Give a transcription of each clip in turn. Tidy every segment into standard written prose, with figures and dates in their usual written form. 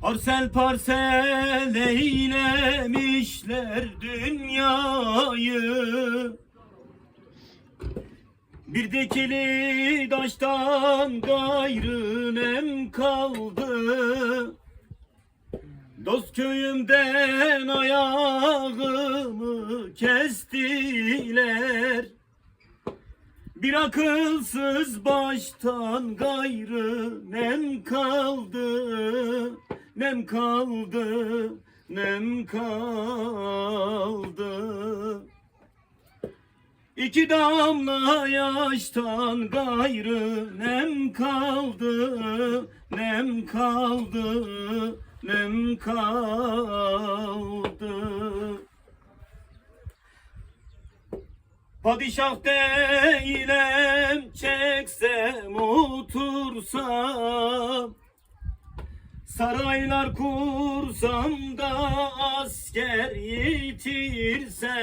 Parsel parsel eylemişler dünyayı. Bir dikili taştan gayrı nem kaldı. Dost köyümden ayağımı kestiler. Bir akılsız baştan gayrı nem kaldı, nem kaldı, nem kaldı. İki damla yaştan gayrı nem kaldı, nem kaldı, nem kaldı. Padişah değilim, çeksem otursam, saraylar kursam da asker yitirsem,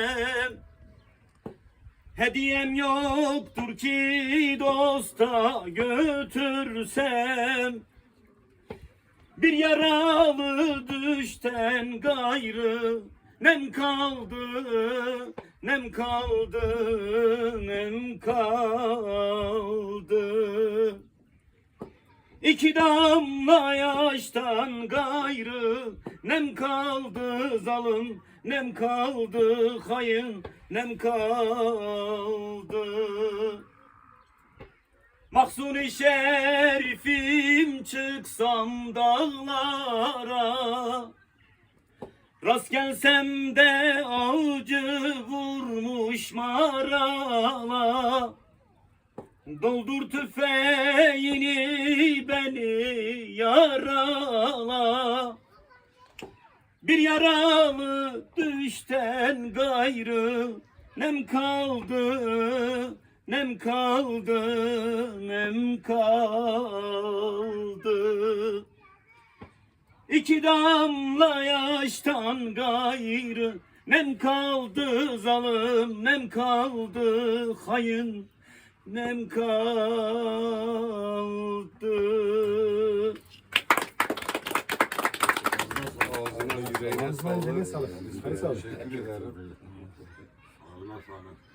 hediyem yoktur ki dosta götürsem, bir yaralı düşten gayrı nem kaldı, nem kaldı, nem kaldı. İki damla yaştan gayrı nem kaldı zalim, nem kaldı hayın, nem kaldı. Mahzun-i şerifim çıksam dağlara, rast gelsem de avcı vurmuş marala. Doldur tüfeğini beni yarala. Bir yaralı düşten gayrı nem kaldı, nem kaldı, nem kaldı. İki damla yaştan gayrı nem kaldı zalim, nem kaldı hayın, nem kaldı. Ağzına yüreğine sağlık. Teşekkür ederim.